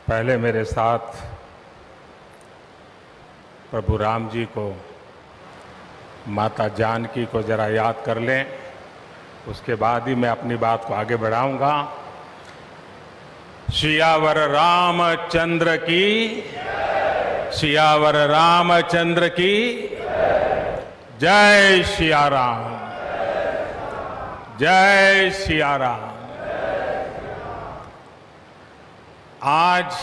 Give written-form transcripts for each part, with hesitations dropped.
पहले मेरे साथ प्रभु राम जी को, माता जानकी को जरा याद कर लें, उसके बाद ही मैं अपनी बात को आगे बढ़ाऊंगा। सियावर रामचंद्र की, सियावर रामचंद्र की जय सिया राम, जय सिया राम। आज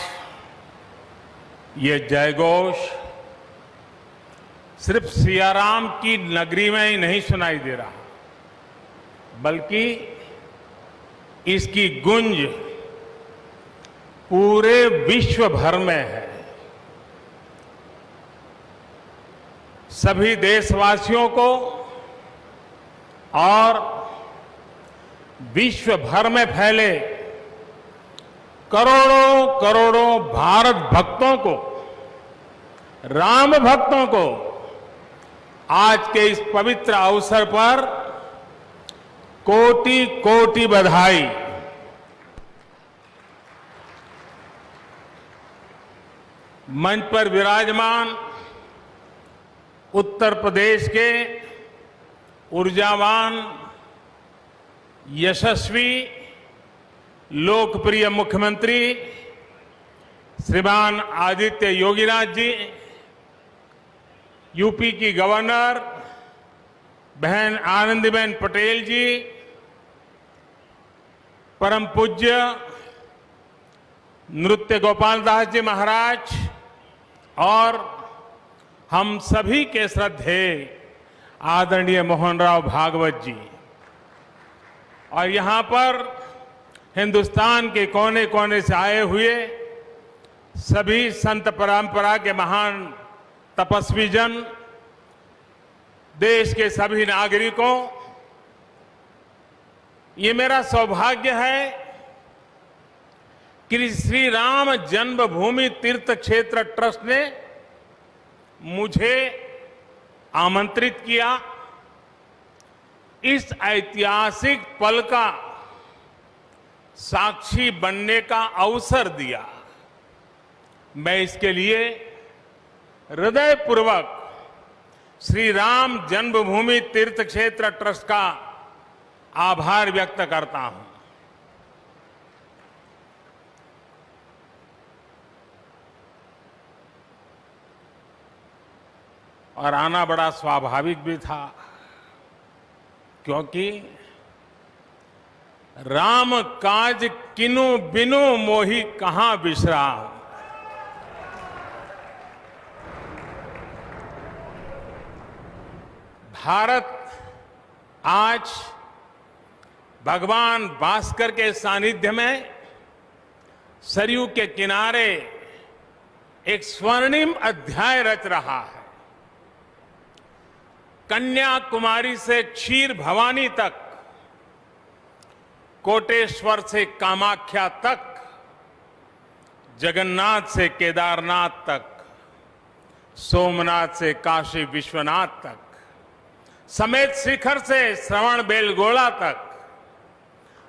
ये जयघोष सिर्फ सियाराम की नगरी में ही नहीं सुनाई दे रहा, बल्कि इसकी गूंज पूरे विश्व भर में है। सभी देशवासियों को और विश्व भर में फैले करोड़ों करोड़ों भारत भक्तों को, राम भक्तों को आज के इस पवित्र अवसर पर कोटि कोटि बधाई। मंच पर विराजमान उत्तर प्रदेश के ऊर्जावान, यशस्वी, लोकप्रिय मुख्यमंत्री श्रीमान आदित्य योगीनाथ जी, यूपी की गवर्नर बहन आनंदीबेन पटेल जी, परम पूज्य नृत्य गोपाल दास जी महाराज और हम सभी के श्रद्धेय आदरणीय मोहन राव भागवत जी, और यहां पर हिंदुस्तान के कोने कोने से आए हुए सभी संत परंपरा के महान तपस्वी जन, देश के सभी नागरिकों, ये मेरा सौभाग्य है कि श्री राम जन्मभूमि तीर्थ क्षेत्र ट्रस्ट ने मुझे आमंत्रित किया, इस ऐतिहासिक पल का साक्षी बनने का अवसर दिया। मैं इसके लिए हृदयपूर्वक श्री राम जन्मभूमि तीर्थ क्षेत्र ट्रस्ट का आभार व्यक्त करता हूं। और आना बड़ा स्वाभाविक भी था, क्योंकि राम काज किनु बिनु मोहि कहां बिसराम। भारत आज भगवान भास्कर के सानिध्य में सरयू के किनारे एक स्वर्णिम अध्याय रच रहा है। कन्याकुमारी से क्षीर भवानी तक, कोटेश्वर से कामाख्या तक, जगन्नाथ से केदारनाथ तक, सोमनाथ से काशी विश्वनाथ तक, समेत शिखर से श्रवण बेलगोला तक,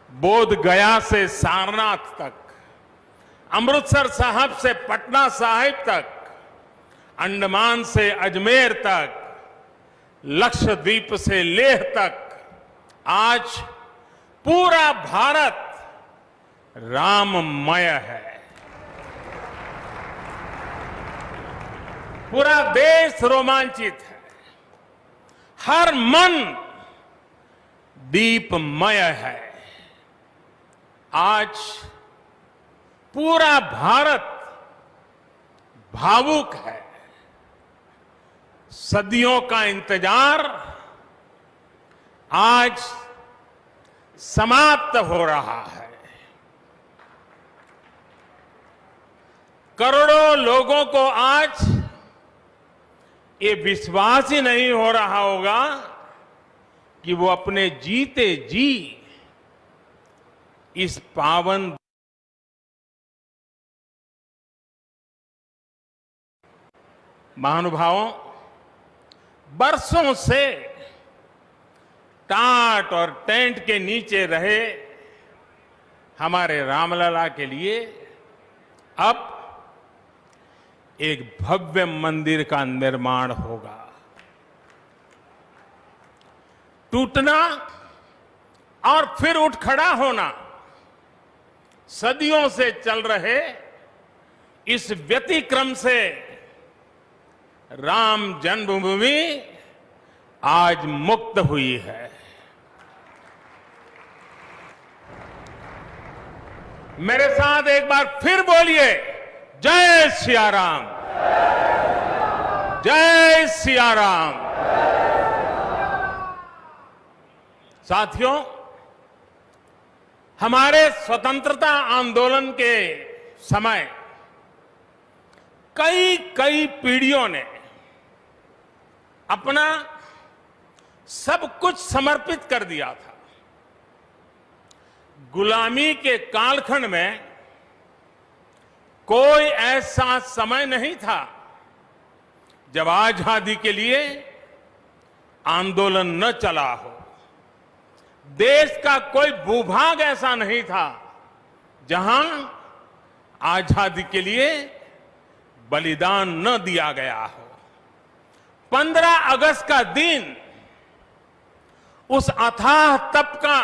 बोध गया से सारनाथ तक, अमृतसर साहब से पटना साहिब तक, अंडमान से अजमेर तक, लक्षद्वीप से लेह तक, आज पूरा भारत राममय है। पूरा देश रोमांचित है, हर मन दीपमय है। आज पूरा भारत भावुक है। सदियों का इंतजार आज समाप्त हो रहा है। करोड़ों लोगों को आज ये विश्वास ही नहीं हो रहा होगा कि वो अपने जीते जी इस पावन महानुभावों, बरसों से टाट और टेंट के नीचे रहे हमारे रामलला के लिए अब एक भव्य मंदिर का निर्माण होगा। टूटना और फिर उठ खड़ा होना सदियों से चल रहे इस व्यतिक्रम से राम जन्मभूमि आज मुक्त हुई है। मेरे साथ एक बार फिर बोलिए, जय सिया राम, जय सिया राम। साथियों, हमारे स्वतंत्रता आंदोलन के समय कई पीढ़ियों ने अपना सब कुछ समर्पित कर दिया था। गुलामी के कालखंड में कोई ऐसा समय नहीं था जब आजादी के लिए आंदोलन न चला हो। देश का कोई भूभाग ऐसा नहीं था जहां आजादी के लिए बलिदान न दिया गया हो। 15 अगस्त का दिन उस अथाह तप का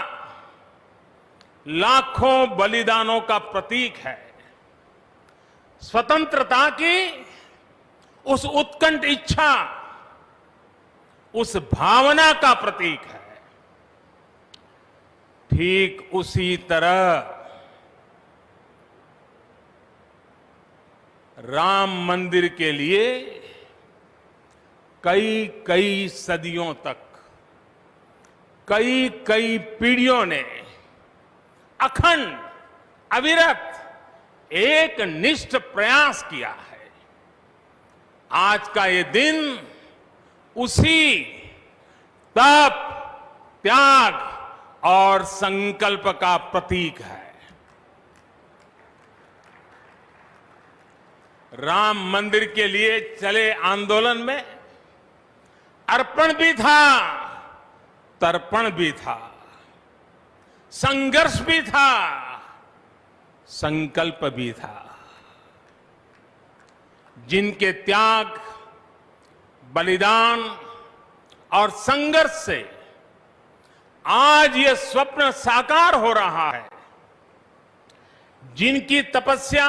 लाखों बलिदानों का प्रतीक है। स्वतंत्रता की उस उत्कंठ इच्छा, उस भावना का प्रतीक है। ठीक उसी तरह राम मंदिर के लिए कई सदियों तक कई पीढ़ियों ने अखंड अविरत एक निष्ठ प्रयास किया है। आज का ये दिन उसी तप, त्याग और संकल्प का प्रतीक है। राम मंदिर के लिए चले आंदोलन में अर्पण भी था, तर्पण भी था, संघर्ष भी था, संकल्प भी था। जिनके त्याग, बलिदान और संघर्ष से आज ये स्वप्न साकार हो रहा है, जिनकी तपस्या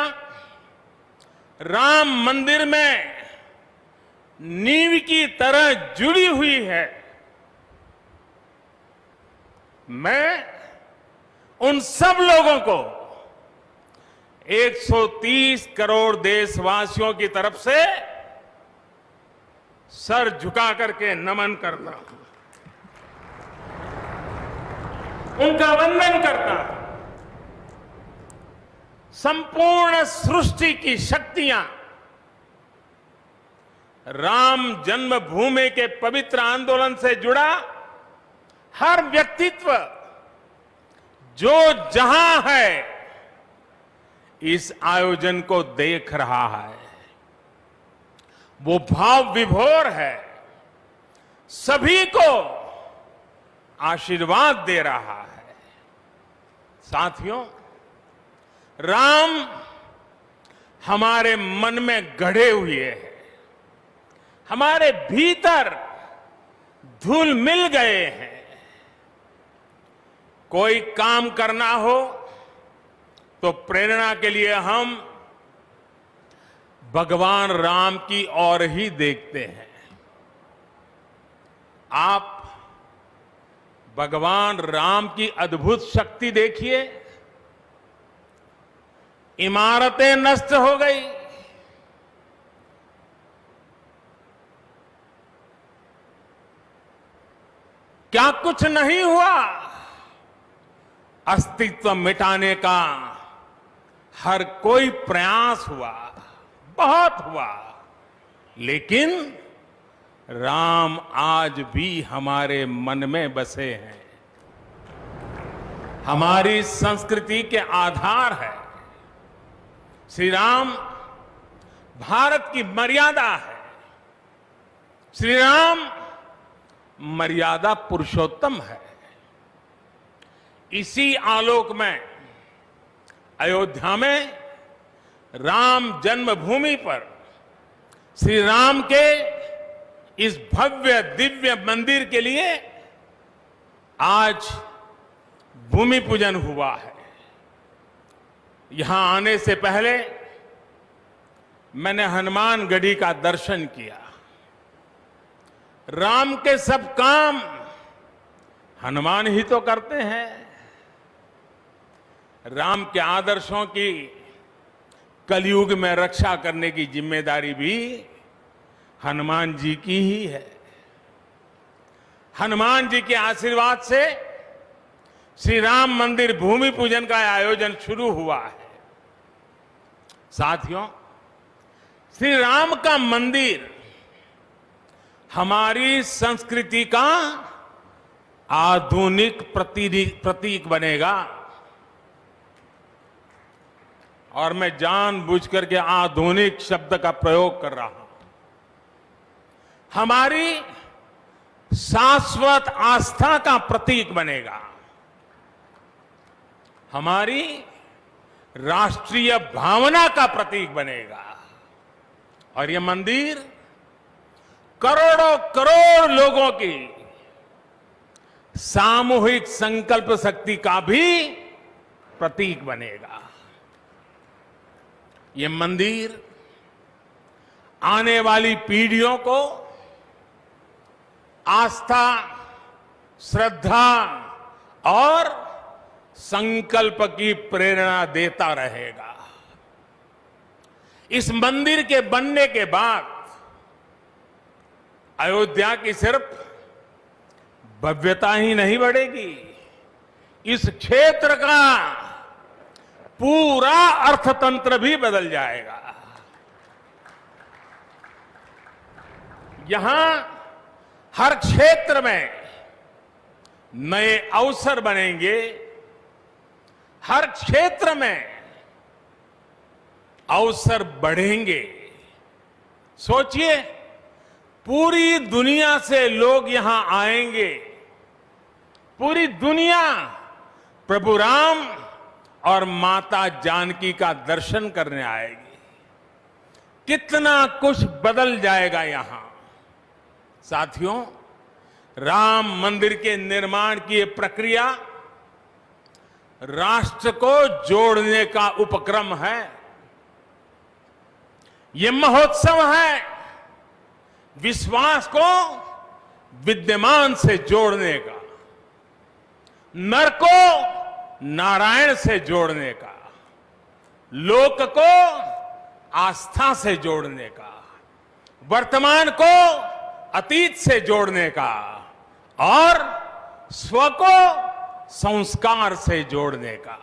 राम मंदिर में नींव की तरह जुड़ी हुई है, मैं उन सब लोगों को 130 करोड़ देशवासियों की तरफ से सर झुका करके नमन करता हूं, उनका वंदन करता हूं। संपूर्ण सृष्टि की शक्तियां राम जन्मभूमि के पवित्र आंदोलन से जुड़ा हर व्यक्तित्व जो जहां है इस आयोजन को देख रहा है, वो भाव विभोर है, सभी को आशीर्वाद दे रहा है। साथियों, राम हमारे मन में गढ़े हुए हैं, हमारे भीतर धुल मिल गए हैं। कोई काम करना हो तो प्रेरणा के लिए हम भगवान राम की ओर ही देखते हैं। आप भगवान राम की अद्भुत शक्ति देखिए। इमारतें नष्ट हो गई, क्या कुछ नहीं हुआ? अस्तित्व मिटाने का हर कोई प्रयास हुआ, बहुत हुआ, लेकिन राम आज भी हमारे मन में बसे हैं, हमारी संस्कृति के आधार है। श्री राम भारत की मर्यादा है। श्री राम मर्यादा पुरुषोत्तम है। इसी आलोक में अयोध्या में राम जन्मभूमि पर श्री राम के इस भव्य दिव्य मंदिर के लिए आज भूमि पूजन हुआ है। यहां आने से पहले मैंने हनुमानगढ़ी का दर्शन किया। राम के सब काम हनुमान ही तो करते हैं। राम के आदर्शों की कलयुग में रक्षा करने की जिम्मेदारी भी हनुमान जी की ही है। हनुमान जी के आशीर्वाद से श्री राम मंदिर भूमि पूजन का आयोजन शुरू हुआ है। साथियों, श्री राम का मंदिर हमारी संस्कृति का आधुनिक प्रतीक बनेगा। और मैं जानबूझकर के आधुनिक शब्द का प्रयोग कर रहा हूं। हमारी शाश्वत आस्था का प्रतीक बनेगा। हमारी राष्ट्रीय भावना का प्रतीक बनेगा। और यह मंदिर करोड़ों करोड़ लोगों की सामूहिक संकल्प शक्ति का भी प्रतीक बनेगा। यह मंदिर आने वाली पीढ़ियों को आस्था, श्रद्धा और संकल्प की प्रेरणा देता रहेगा। इस मंदिर के बनने के बाद अयोध्या की सिर्फ भव्यता ही नहीं बढ़ेगी, इस क्षेत्र का पूरा अर्थतंत्र भी बदल जाएगा। यहां हर क्षेत्र में नए अवसर बनेंगे। हर क्षेत्र में अवसर बढ़ेंगे। सोचिए, पूरी दुनिया से लोग यहां आएंगे। पूरी दुनिया प्रभु राम और माता जानकी का दर्शन करने आएगी। कितना कुछ बदल जाएगा यहां। साथियों, राम मंदिर के निर्माण की ये प्रक्रिया राष्ट्र को जोड़ने का उपक्रम है। ये महोत्सव है विश्वास को विद्यमान से जोड़ने का, नर को नारायण से जोड़ने का, लोक को आस्था से जोड़ने का, वर्तमान को अतीत से जोड़ने का और स्व को संस्कार से जोड़ने का।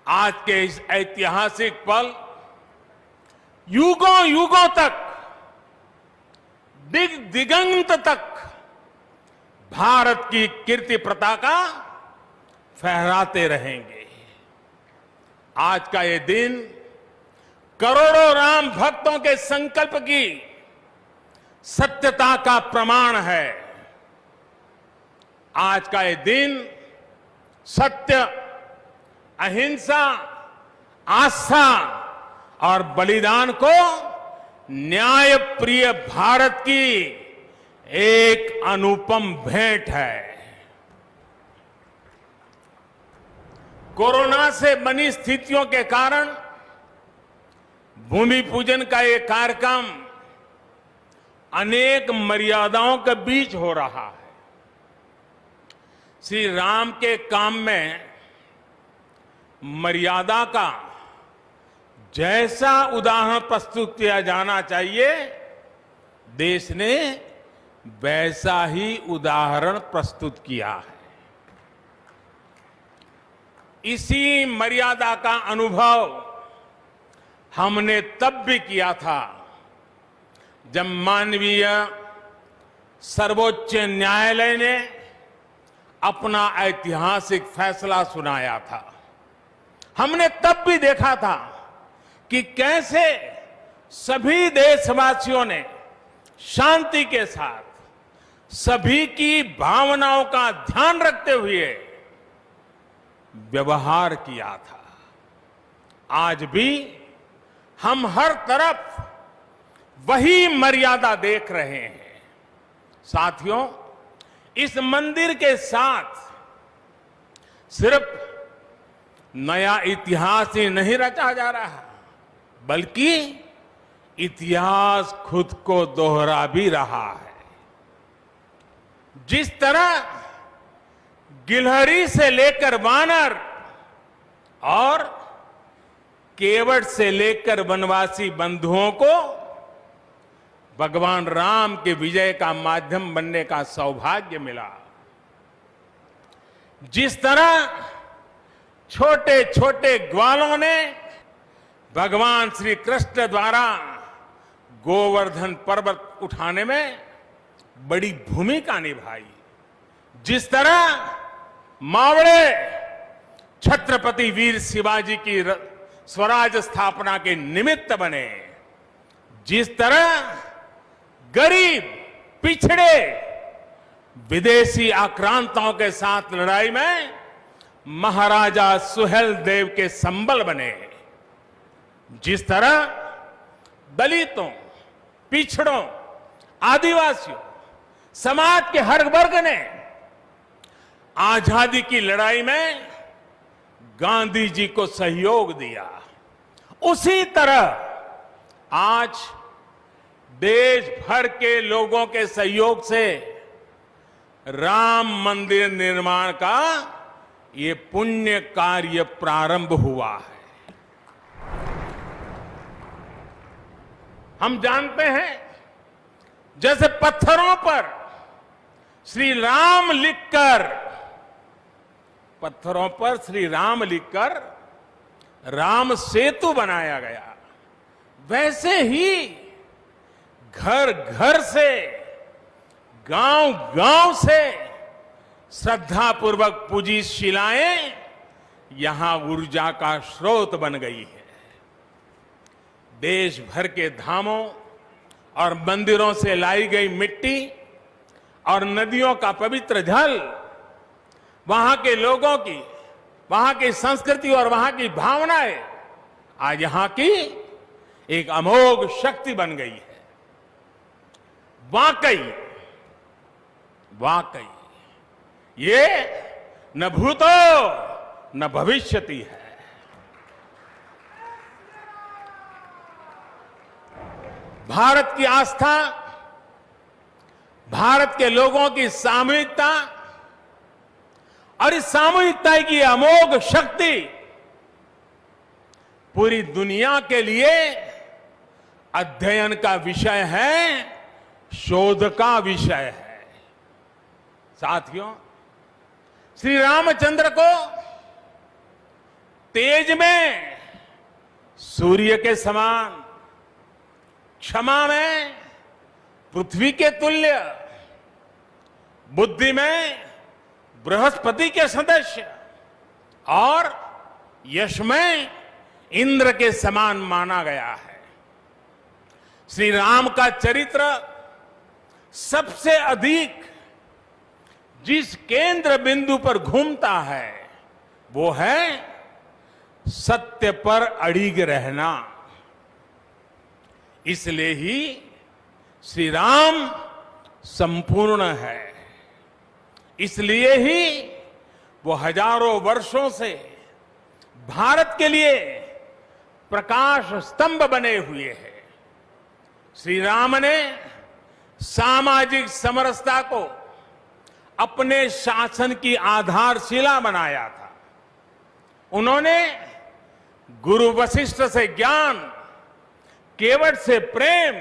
आज के इस ऐतिहासिक पल युगों युगों तक, दिगंत तक भारत की कीर्ति पताका फहराते रहेंगे। आज का ये दिन करोड़ों राम भक्तों के संकल्प की सत्यता का प्रमाण है। आज का ये दिन सत्य, अहिंसा, आस्था और बलिदान को न्याय प्रिय भारत की एक अनुपम भेंट है। कोरोना से बनी स्थितियों के कारण भूमि पूजन का ये कार्यक्रम अनेक मर्यादाओं के बीच हो रहा है। श्री राम के काम में मर्यादा का जैसा उदाहरण प्रस्तुत किया जाना चाहिए, देश ने वैसा ही उदाहरण प्रस्तुत किया है। इसी मर्यादा का अनुभव हमने तब भी किया था जब मानवीय सर्वोच्च न्यायालय ने अपना ऐतिहासिक फैसला सुनाया था। हमने तब भी देखा था कि कैसे सभी देशवासियों ने शांति के साथ सभी की भावनाओं का ध्यान रखते हुए व्यवहार किया था। आज भी हम हर तरफ वही मर्यादा देख रहे हैं। साथियों, इस मंदिर के साथ सिर्फ नया इतिहास ही नहीं रचा जा रहा, बल्कि इतिहास खुद को दोहरा भी रहा है। जिस तरह गिलहरी से लेकर वानर और केवट से लेकर वनवासी बंधुओं को भगवान राम के विजय का माध्यम बनने का सौभाग्य मिला, जिस तरह छोटे छोटे ग्वालों ने भगवान श्री कृष्ण द्वारा गोवर्धन पर्वत उठाने में बड़ी भूमिका निभाई, जिस तरह मावड़े छत्रपति वीर शिवाजी की स्वराज स्थापना के निमित्त बने, जिस तरह गरीब पिछड़े विदेशी आक्रांताओं के साथ लड़ाई में महाराजा सुहेल देव के संबल बने, जिस तरह दलितों, पिछड़ों, आदिवासियों, समाज के हर वर्ग ने आजादी की लड़ाई में गांधी जी को सहयोग दिया, उसी तरह आज देश भर के लोगों के सहयोग से राम मंदिर निर्माण का ये पुण्य कार्य प्रारंभ हुआ है। हम जानते हैं, जैसे पत्थरों पर श्री राम लिखकर राम सेतु बनाया गया, वैसे ही घर घर से, गांव गांव से श्रद्धा पूर्वक पूजी शिलाएं यहां ऊर्जा का स्रोत बन गई है। देश भर के धामों और मंदिरों से लाई गई मिट्टी और नदियों का पवित्र जल वहां के लोगों की, वहां की संस्कृति और वहां की भावनाएं आज यहां की एक अमोघ शक्ति बन गई है। वाकई ये न भूतो न भविष्यति है। भारत की आस्था, भारत के लोगों की सामूहिकता और इस सामूहिकता की अमोघ शक्ति पूरी दुनिया के लिए अध्ययन का विषय है, शोध का विषय है। साथियों, श्री रामचंद्र को तेज में सूर्य के समान, क्षमा में पृथ्वी के तुल्य, बुद्धि में बृहस्पति के सदस्य और यश में इंद्र के समान माना गया है। श्री राम का चरित्र सबसे अधिक जिस केंद्र बिंदु पर घूमता है वो है सत्य पर अड़िग रहना। इसलिए ही श्री राम संपूर्ण है, इसलिए ही वो हजारों वर्षों से भारत के लिए प्रकाश स्तंभ बने हुए हैं। श्री राम ने सामाजिक समरसता को अपने शासन की आधारशिला बनाया था। उन्होंने गुरु वशिष्ठ से ज्ञान, केवट से प्रेम,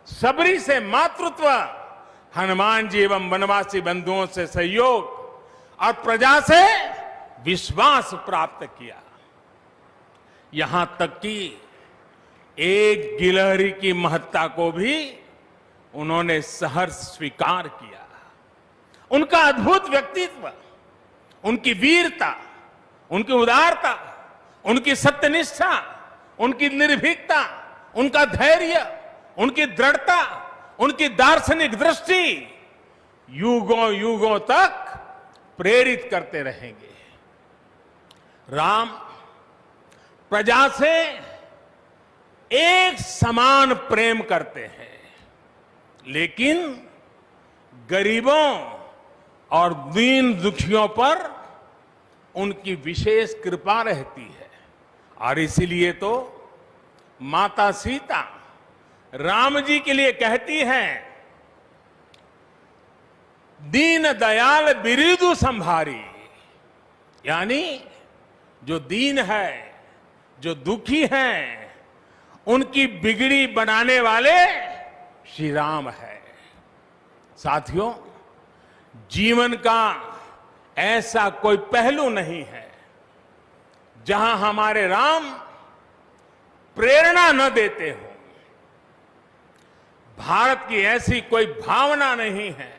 सबरी से मातृत्व, हनुमान जी एवं वनवासी बंधुओं से सहयोग और प्रजा से विश्वास प्राप्त किया। यहां तक कि एक गिलहरी की महत्ता को भी उन्होंने सहर्ष स्वीकार किया। उनका अद्भुत व्यक्तित्व, उनकी वीरता, उनकी उदारता, उनकी सत्यनिष्ठा, उनकी निर्भीकता, उनका धैर्य, उनकी दृढ़ता, उनकी दार्शनिक दृष्टि युगों युगों तक प्रेरित करते रहेंगे। राम प्रजा से एक समान प्रेम करते हैं, लेकिन गरीबों और दीन दुखियों पर उनकी विशेष कृपा रहती है। और इसीलिए तो माता सीता राम जी के लिए कहती हैं, दीन दयाल बिरिदु संभारी, यानी जो दीन है, जो दुखी हैं, उनकी बिगड़ी बनाने वाले श्री राम है। साथियों, जीवन का ऐसा कोई पहलू नहीं है जहां हमारे राम प्रेरणा न देते हो। भारत की ऐसी कोई भावना नहीं है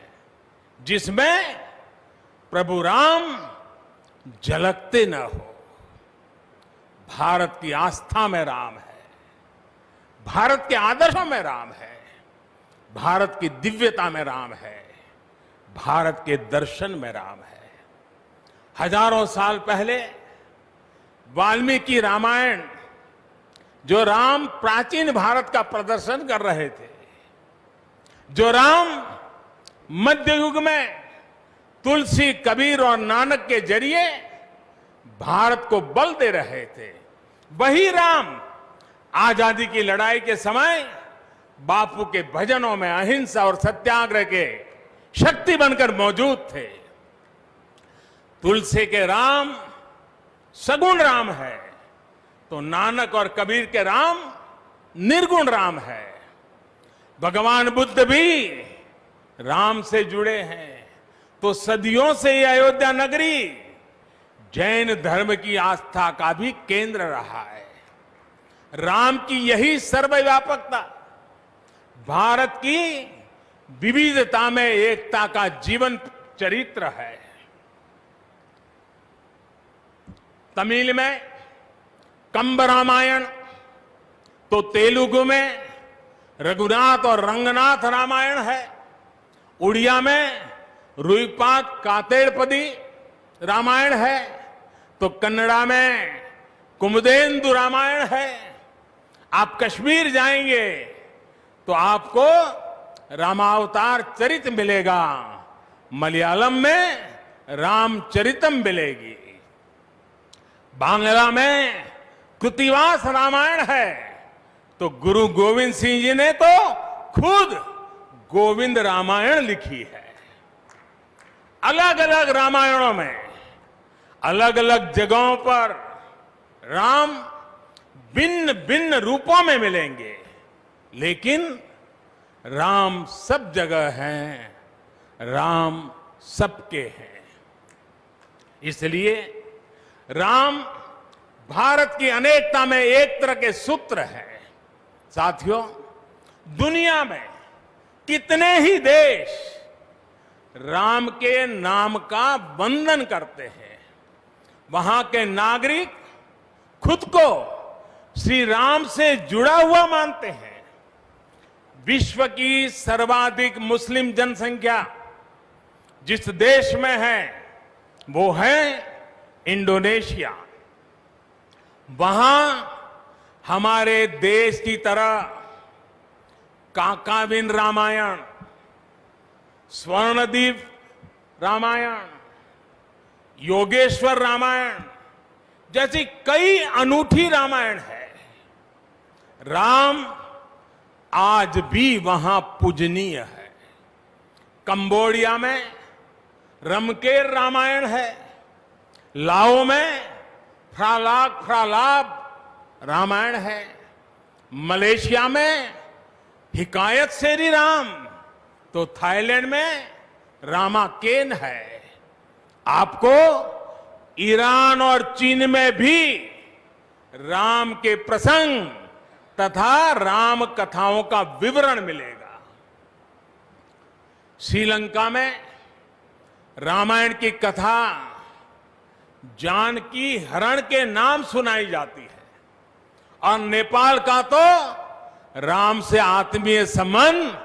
जिसमें प्रभु राम झलकते न हो। भारत की आस्था में राम है, भारत के आदर्शों में राम है, भारत की दिव्यता में राम है, भारत के दर्शन में राम है। हजारों साल पहले वाल्मीकि रामायण, जो राम प्राचीन भारत का प्रदर्शन कर रहे थे, जो राम मध्य युग में तुलसी, कबीर और नानक के जरिए भारत को बल दे रहे थे, वही राम आजादी की लड़ाई के समय बापू के भजनों में अहिंसा और सत्याग्रह के शक्ति बनकर मौजूद थे। तुलसी के राम सगुण राम है, तो नानक और कबीर के राम निर्गुण राम है। भगवान बुद्ध भी राम से जुड़े हैं, तो सदियों से ये अयोध्या नगरी जैन धर्म की आस्था का भी केंद्र रहा है। राम की यही सर्वव्यापकता भारत की विविधता में एकता का जीवन चरित्र है। तमिल में कंब रामायण, तो तेलुगु में रघुनाथ और रंगनाथ रामायण है। उड़िया में रुईपात कातेड़पदी रामायण है, तो कन्नड़ा में कुमुदेंदु रामायण है। आप कश्मीर जाएंगे तो आपको रामावतार चरित मिलेगा, मलयालम में रामचरितम मिलेगी, बांग्ला में कृतिवास रामायण है, तो गुरु गोविंद सिंह जी ने तो खुद गोविंद रामायण लिखी है। अलग अलग रामायणों में अलग अलग जगहों पर राम भिन्न भिन्न रूपों में मिलेंगे, लेकिन राम सब जगह हैं, राम सबके हैं। इसलिए राम भारत की अनेकता में एक तरह के सूत्र है। साथियों, दुनिया में कितने ही देश राम के नाम का वंदन करते हैं, वहां के नागरिक खुद को श्री राम से जुड़ा हुआ मानते हैं। विश्व की सर्वाधिक मुस्लिम जनसंख्या जिस देश में है वो है इंडोनेशिया। वहां हमारे देश की तरह काकाविन रामायण, स्वर्णदीप रामायण, योगेश्वर रामायण जैसी कई अनूठी रामायण है। राम आज भी वहां पूजनीय है। कंबोडिया में रमकेर रामायण है, लाओ में फ्रालाब रामायण है, मलेशिया में हिकायत शेरी राम, तो थाईलैंड में रामाकेन है। आपको ईरान और चीन में भी राम के प्रसंग तथा राम कथाओं का विवरण मिलेगा। श्रीलंका में रामायण की कथा जानकी हरण के नाम सुनाई जाती है, और नेपाल का तो राम से आत्मीय संबंध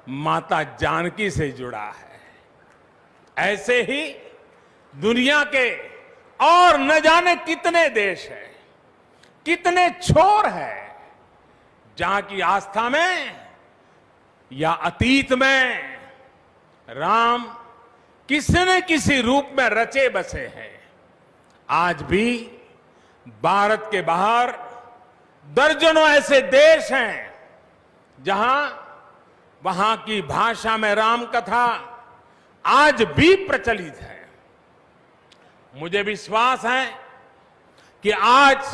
माता जानकी से जुड़ा है। ऐसे ही दुनिया के और न जाने कितने देश हैं कितने छोर है जहां की आस्था में या अतीत में राम किसी न किसी रूप में रचे बसे हैं। आज भी भारत के बाहर दर्जनों ऐसे देश हैं जहां वहां की भाषा में राम कथा आज भी प्रचलित है। मुझे विश्वास है कि आज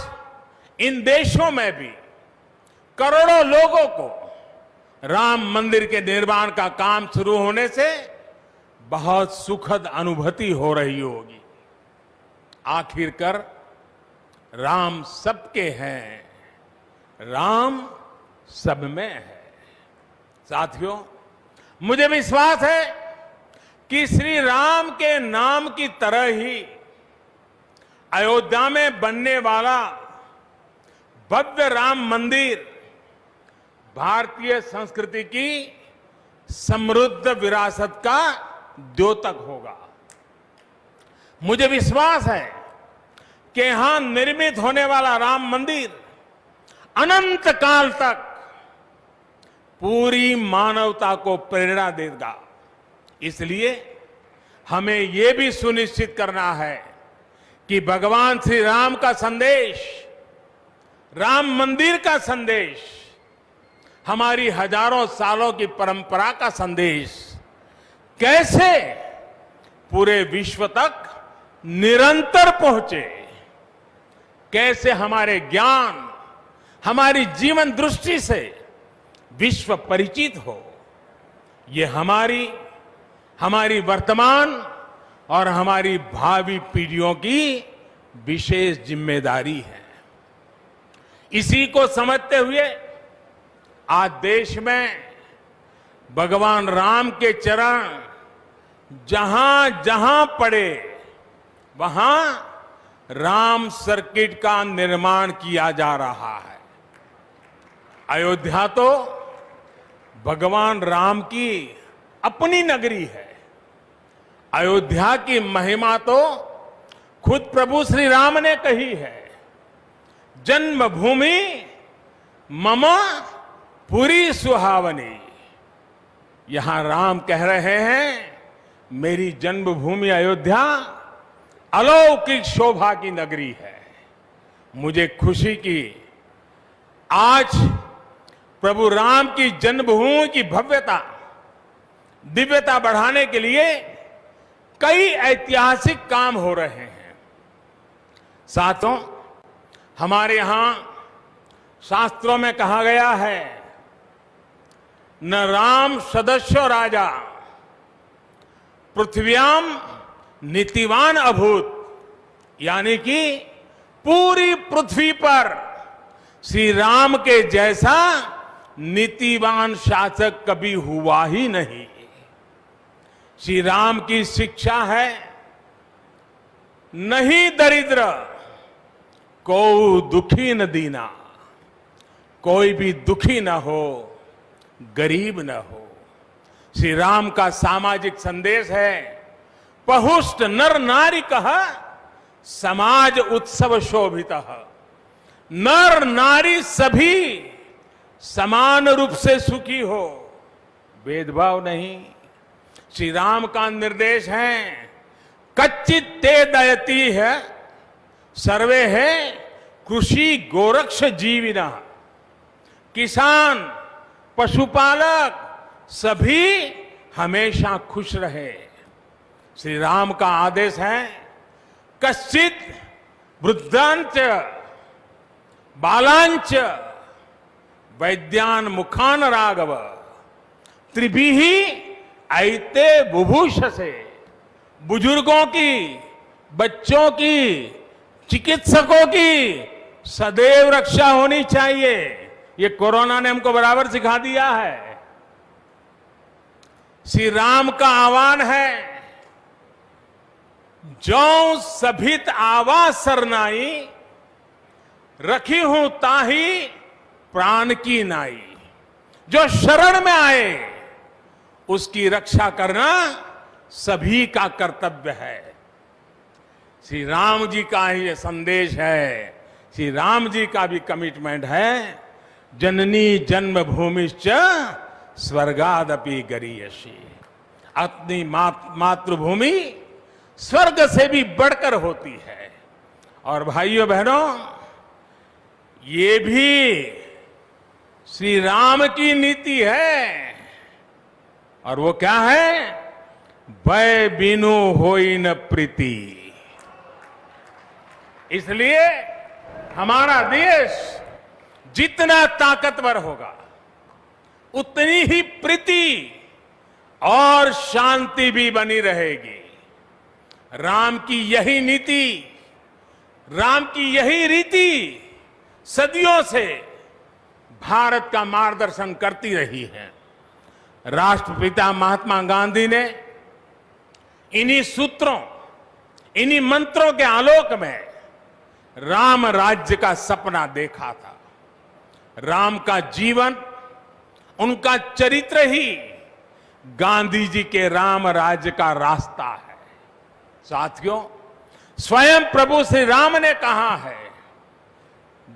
इन देशों में भी करोड़ों लोगों को राम मंदिर के निर्माण का काम शुरू होने से बहुत सुखद अनुभूति हो रही होगी। आखिरकार राम सबके हैं, राम सब में है। साथियों, मुझे विश्वास है कि श्री राम के नाम की तरह ही अयोध्या में बनने वाला भव्य राम मंदिर भारतीय संस्कृति की समृद्ध विरासत का द्योतक होगा। मुझे विश्वास है कि यहां निर्मित होने वाला राम मंदिर अनंत काल तक पूरी मानवता को प्रेरणा देगा। इसलिए हमें यह भी सुनिश्चित करना है कि भगवान श्री राम का संदेश, राम मंदिर का संदेश, हमारी हजारों सालों की परंपरा का संदेश कैसे पूरे विश्व तक निरंतर पहुंचे, कैसे हमारे ज्ञान, हमारी जीवन दृष्टि से विश्व परिचित हो। ये हमारी वर्तमान और हमारी भावी पीढ़ियों की विशेष जिम्मेदारी है। इसी को समझते हुए आज देश में भगवान राम के चरण जहां जहां पड़े वहां राम सर्किट का निर्माण किया जा रहा है। अयोध्या तो भगवान राम की अपनी नगरी है। अयोध्या की महिमा तो खुद प्रभु श्री राम ने कही है। जन्मभूमि मम पुरी सुहावनी। यहां राम कह रहे हैं, मेरी जन्मभूमि अयोध्या अलौकिक शोभा की नगरी है। मुझे खुशी की आज प्रभु राम की जन्मभूमि की भव्यता, दिव्यता बढ़ाने के लिए कई ऐतिहासिक काम हो रहे हैं। साथियों, हमारे यहां शास्त्रों में कहा गया है, न राम सदस्यो राजा पृथ्व्याम नीतिवान अभूत। यानी कि पूरी पृथ्वी पर श्री राम के जैसा नीतिवान शासक कभी हुआ ही नहीं। श्री राम की शिक्षा है, नहीं दरिद्र को दुखी न दीना। कोई भी दुखी न हो, गरीब न हो। श्री राम का सामाजिक संदेश है, पहुष्ट नर नारी कह समाज उत्सव शोभित। नर नारी सभी समान रूप से सुखी हो, भेदभाव नहीं। श्री राम का निर्देश है, कच्चित ते दयती है सर्वे है कृषि गोरक्ष जीविना। किसान, पशुपालक सभी हमेशा खुश रहे। श्री राम का आदेश है, कश्चित वृद्धांच बालांच वैद्यान मुखान राघव त्रिभिही ऐते बुभूषसे। बुजुर्गों की, बच्चों की, चिकित्सकों की सदैव रक्षा होनी चाहिए। ये कोरोना ने हमको बराबर सिखा दिया है। श्री राम का आह्वान है, जो सभित आवा सरनाई रखी हूं ताही प्राण की नाई। जो शरण में आए उसकी रक्षा करना सभी का कर्तव्य है। श्री राम जी का ये संदेश है श्री राम जी का भी कमिटमेंट है, जननी जन्मभूमिश्च स्वर्गादपि गरीयसी। अपनी मातृभूमि स्वर्ग से भी बढ़कर होती है। और भाइयों बहनों, ये भी श्री राम की नीति है। और वो क्या है? भय बिनु होई न प्रीति। इसलिए हमारा देश जितना ताकतवर होगा, उतनी ही प्रीति और शांति भी बनी रहेगी। राम की यही नीति, राम की यही रीति सदियों से भारत का मार्गदर्शन करती रही है। राष्ट्रपिता महात्मा गांधी ने इन्हीं सूत्रों, इन्हीं मंत्रों के आलोक में राम राज्य का सपना देखा था। राम का जीवन, उनका चरित्र ही गांधी जी के राम राज्य का रास्ता है। साथियों, स्वयं प्रभु श्री राम ने कहा है,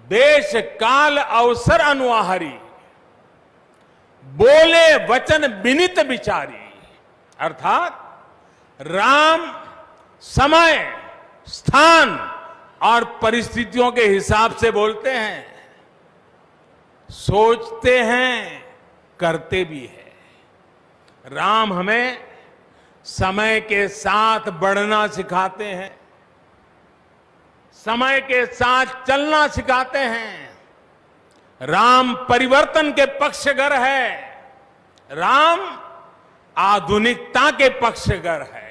देश काल अवसर अनुआहारी, बोले वचन विनित विचारी। अर्थात राम समय, स्थान और परिस्थितियों के हिसाब से बोलते हैं, सोचते हैं, करते भी है। राम हमें समय के साथ बढ़ना सिखाते हैं, समय के साथ चलना सिखाते हैं। राम परिवर्तन के पक्षगर है, राम आधुनिकता के पक्षगर है।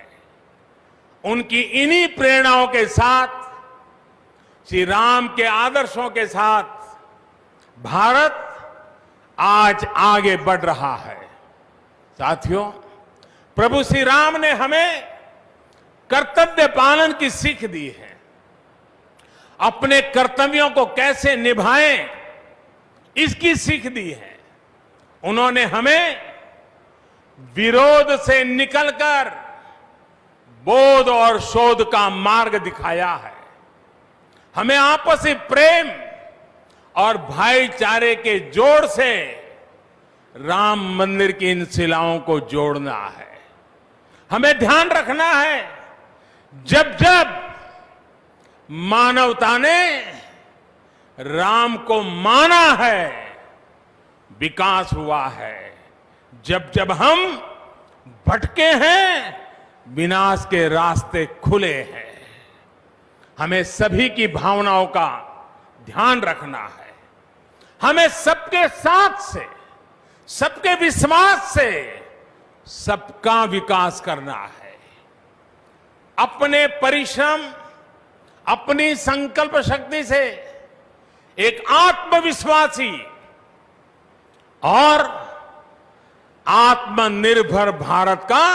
उनकी इन्हीं प्रेरणाओं के साथ, श्री राम के आदर्शों के साथ भारत आज आगे बढ़ रहा है। साथियों, प्रभु श्री राम ने हमें कर्तव्य पालन की सीख दी है। अपने कर्तव्यों को कैसे निभाएं, इसकी सीख दी है। उन्होंने हमें विरोध से निकलकर बोध और शोध का मार्ग दिखाया है। हमें आपसी प्रेम और भाईचारे के जोड़ से राम मंदिर की इन शिलाओं को जोड़ना है। हमें ध्यान रखना है, जब जब मानवता ने राम को माना है, विकास हुआ है। जब जब हम भटके हैं, विनाश के रास्ते खुले हैं। हमें सभी की भावनाओं का ध्यान रखना है। हमें सबके साथ से, सबके विश्वास से सबका विकास करना है। अपने परिश्रम, अपनी संकल्प शक्ति से एक आत्मविश्वासी और आत्मनिर्भर भारत का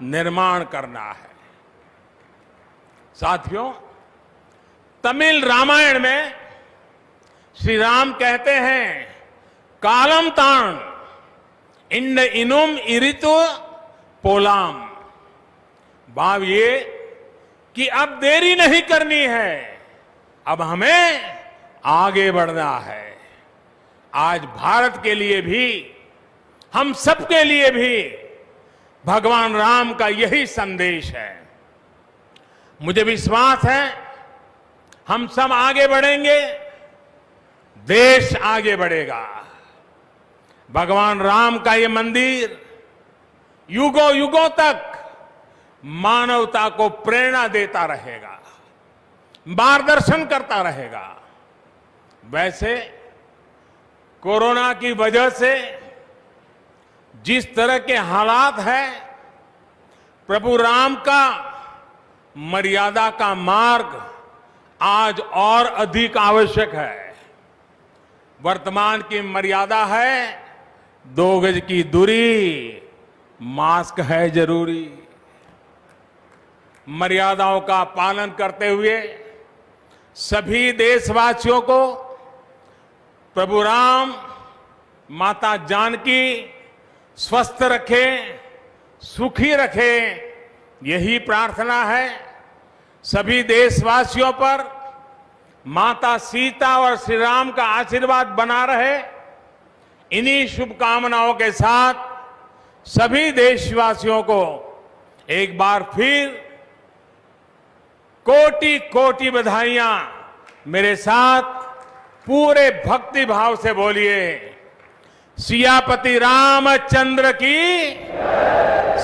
निर्माण करना है। साथियों, तमिल रामायण में श्री राम कहते हैं, कालम ताण इन इनुम इरितु पोलाम। भाव ये कि अब देरी नहीं करनी है, अब हमें आगे बढ़ना है। आज भारत के लिए भी, हम सबके लिए भी भगवान राम का यही संदेश है। मुझे विश्वास है, हम सब आगे बढ़ेंगे, देश आगे बढ़ेगा। भगवान राम का ये मंदिर युगों युगों तक मानवता को प्रेरणा देता रहेगा, मार्गदर्शन करता रहेगा। वैसे कोरोना की वजह से जिस तरह के हालात हैं, प्रभु राम का मर्यादा का मार्ग आज और अधिक आवश्यक है। वर्तमान की मर्यादा है 2 गज की दूरी, मास्क है जरूरी। मर्यादाओं का पालन करते हुए सभी देशवासियों को प्रभु राम, माता जानकी स्वस्थ रखें, सुखी रखें, यही प्रार्थना है। सभी देशवासियों पर माता सीता और श्री राम का आशीर्वाद बना रहे, इन्हीं शुभकामनाओं के साथ सभी देशवासियों को एक बार फिर कोटि कोटि बधाइयां। मेरे साथ पूरे भक्ति भाव से बोलिए, सियापति रामचंद्र की,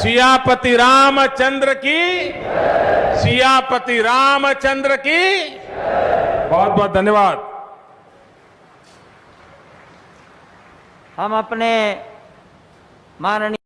सियापति रामचंद्र की, सियापति रामचंद्र की। बहुत बहुत धन्यवाद। हम अपने माननीय